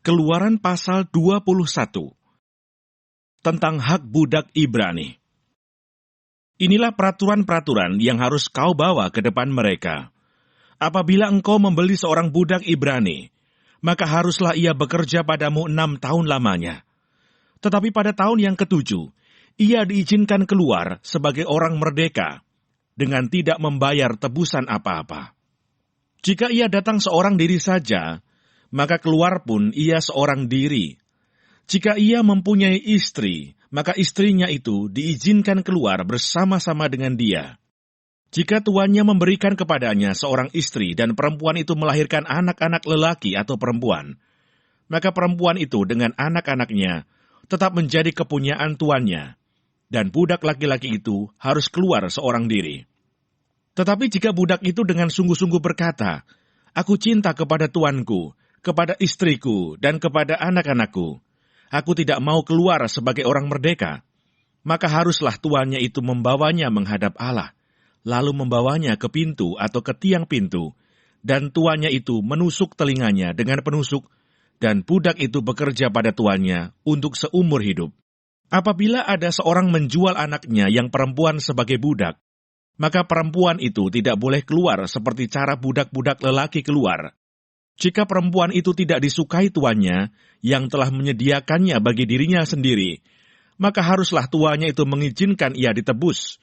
Keluaran pasal 21 tentang hak budak Ibrani. Inilah peraturan-peraturan yang harus kau bawa ke depan mereka. Apabila engkau membeli seorang budak Ibrani, maka haruslah ia bekerja padamu 6 tahun lamanya. Tetapi pada tahun yang ke-7, ia diizinkan keluar sebagai orang merdeka, dengan tidak membayar tebusan apa-apa. Jika ia datang seorang diri saja, maka keluar pun ia seorang diri. Jika ia mempunyai istri, maka istrinya itu diizinkan keluar bersama-sama dengan dia. Jika tuannya memberikan kepadanya seorang istri dan perempuan itu melahirkan anak-anak lelaki atau perempuan, maka perempuan itu dengan anak-anaknya tetap menjadi kepunyaan tuannya, dan budak laki-laki itu harus keluar seorang diri. Tetapi jika budak itu dengan sungguh-sungguh berkata, "Aku cinta kepada tuanku, kepada istriku, dan kepada anak-anakku. Aku tidak mau keluar sebagai orang merdeka," maka haruslah tuannya itu membawanya menghadap Allah, lalu membawanya ke pintu atau ke tiang pintu, dan tuannya itu menusuk telinganya dengan penusuk, dan budak itu bekerja pada tuannya untuk seumur hidup. Apabila ada seorang menjual anaknya yang perempuan sebagai budak, maka perempuan itu tidak boleh keluar seperti cara budak-budak lelaki keluar. Jika perempuan itu tidak disukai tuannya, yang telah menyediakannya bagi dirinya sendiri, maka haruslah tuannya itu mengizinkan ia ditebus.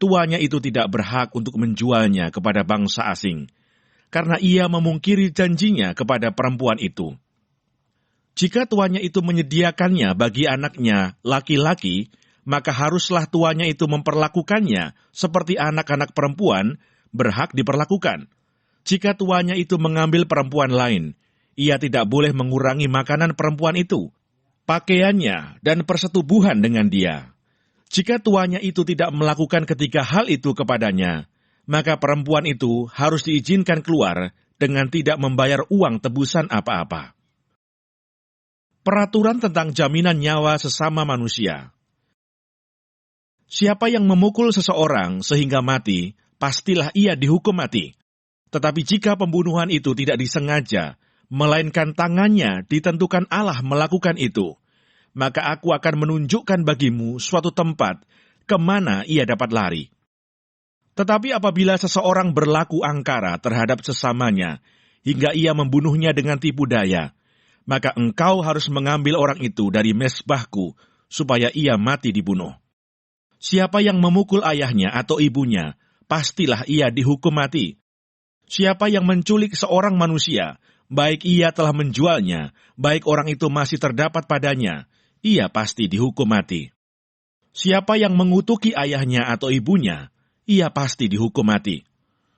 Tuannya itu tidak berhak untuk menjualnya kepada bangsa asing, karena ia memungkiri janjinya kepada perempuan itu. Jika tuannya itu menyediakannya bagi anaknya laki-laki, maka haruslah tuannya itu memperlakukannya seperti anak-anak perempuan berhak diperlakukan. Jika tuannya itu mengambil perempuan lain, ia tidak boleh mengurangi makanan perempuan itu, pakaiannya, dan persetubuhan dengan dia. Jika tuannya itu tidak melakukan ketiga hal itu kepadanya, maka perempuan itu harus diizinkan keluar dengan tidak membayar uang tebusan apa-apa. Peraturan tentang jaminan nyawa sesama manusia. Siapa yang memukul seseorang sehingga mati, pastilah ia dihukum mati. Tetapi jika pembunuhan itu tidak disengaja, melainkan tangannya ditentukan Allah melakukan itu, maka aku akan menunjukkan bagimu suatu tempat kemana ia dapat lari. Tetapi apabila seseorang berlaku angkara terhadap sesamanya, hingga ia membunuhnya dengan tipu daya, maka engkau harus mengambil orang itu dari mezbahku, supaya ia mati dibunuh. Siapa yang memukul ayahnya atau ibunya, pastilah ia dihukum mati. Siapa yang menculik seorang manusia, baik ia telah menjualnya, baik orang itu masih terdapat padanya, ia pasti dihukum mati. Siapa yang mengutuki ayahnya atau ibunya, ia pasti dihukum mati.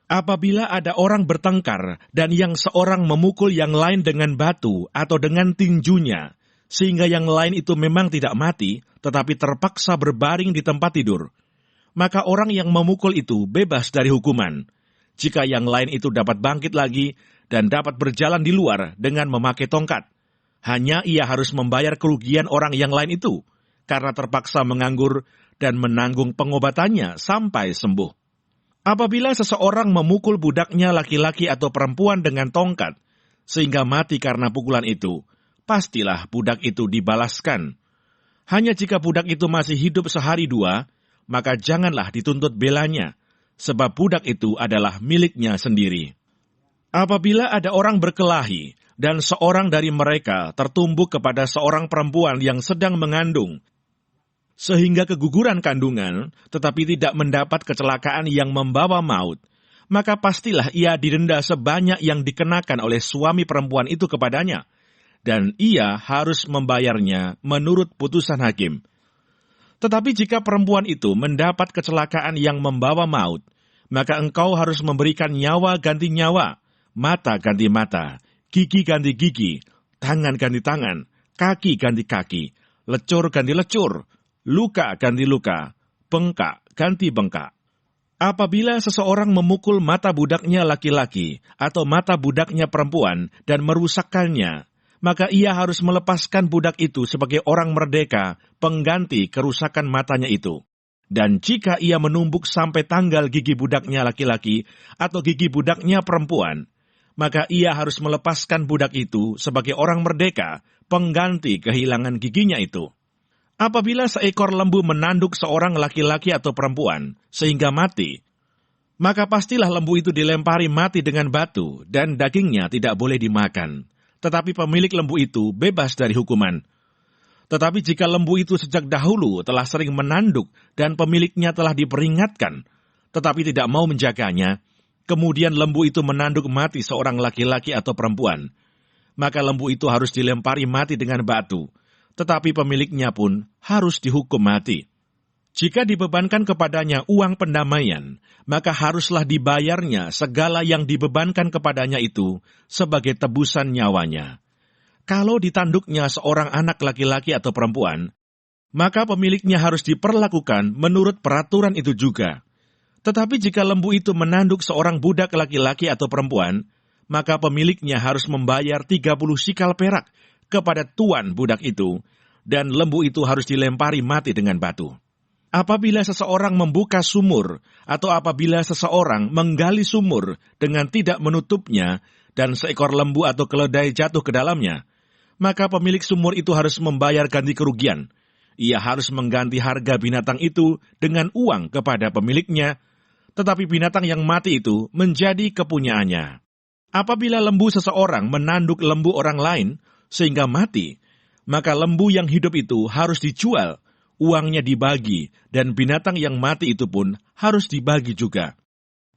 Apabila ada orang bertengkar dan yang seorang memukul yang lain dengan batu atau dengan tinjunya, sehingga yang lain itu memang tidak mati, tetapi terpaksa berbaring di tempat tidur, maka orang yang memukul itu bebas dari hukuman. Jika yang lain itu dapat bangkit lagi dan dapat berjalan di luar dengan memakai tongkat, hanya ia harus membayar kerugian orang yang lain itu, karena terpaksa menganggur dan menanggung pengobatannya sampai sembuh. Apabila seseorang memukul budaknya laki-laki atau perempuan dengan tongkat, sehingga mati karena pukulan itu, pastilah budak itu dibalaskan. Hanya jika budak itu masih hidup sehari dua, maka janganlah dituntut belanya, sebab budak itu adalah miliknya sendiri. Apabila ada orang berkelahi, dan seorang dari mereka tertumbuk kepada seorang perempuan yang sedang mengandung, sehingga keguguran kandungan, tetapi tidak mendapat kecelakaan yang membawa maut, maka pastilah ia didenda sebanyak yang dikenakan oleh suami perempuan itu kepadanya, dan ia harus membayarnya menurut putusan hakim. Tetapi jika perempuan itu mendapat kecelakaan yang membawa maut, maka engkau harus memberikan nyawa ganti nyawa, mata ganti mata, gigi ganti gigi, tangan ganti tangan, kaki ganti kaki, lecur ganti lecur, luka ganti luka, bengkak ganti bengkak. Apabila seseorang memukul mata budaknya laki-laki atau mata budaknya perempuan dan merusakkannya, maka ia harus melepaskan budak itu sebagai orang merdeka, pengganti kerusakan matanya itu. Dan jika ia menumbuk sampai tanggal gigi budaknya laki-laki atau gigi budaknya perempuan, maka ia harus melepaskan budak itu sebagai orang merdeka, pengganti kehilangan giginya itu. Apabila seekor lembu menanduk seorang laki-laki atau perempuan sehingga mati, maka pastilah lembu itu dilempari mati dengan batu dan dagingnya tidak boleh dimakan. Tetapi pemilik lembu itu bebas dari hukuman. Tetapi jika lembu itu sejak dahulu telah sering menanduk dan pemiliknya telah diperingatkan, tetapi tidak mau menjaganya, kemudian lembu itu menanduk mati seorang laki-laki atau perempuan, maka lembu itu harus dilempari mati dengan batu, tetapi pemiliknya pun harus dihukum mati. Jika dibebankan kepadanya uang pendamaian, maka haruslah dibayarnya segala yang dibebankan kepadanya itu sebagai tebusan nyawanya. Kalau ditanduknya seorang anak laki-laki atau perempuan, maka pemiliknya harus diperlakukan menurut peraturan itu juga. Tetapi jika lembu itu menanduk seorang budak laki-laki atau perempuan, maka pemiliknya harus membayar 30 sikal perak kepada tuan budak itu, dan lembu itu harus dilempari mati dengan batu. Apabila seseorang membuka sumur, atau apabila seseorang menggali sumur dengan tidak menutupnya, dan seekor lembu atau keledai jatuh ke dalamnya, maka pemilik sumur itu harus membayar ganti kerugian. Ia harus mengganti harga binatang itu dengan uang kepada pemiliknya, tetapi binatang yang mati itu menjadi kepunyaannya. Apabila lembu seseorang menanduk lembu orang lain sehingga mati, maka lembu yang hidup itu harus dijual, uangnya dibagi, dan binatang yang mati itu pun harus dibagi juga.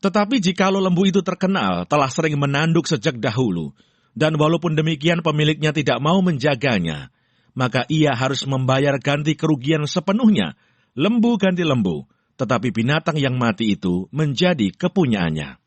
Tetapi jikalau lembu itu terkenal telah sering menanduk sejak dahulu, dan walaupun demikian pemiliknya tidak mau menjaganya, maka ia harus membayar ganti kerugian sepenuhnya, lembu ganti lembu, tetapi binatang yang mati itu menjadi kepunyaannya.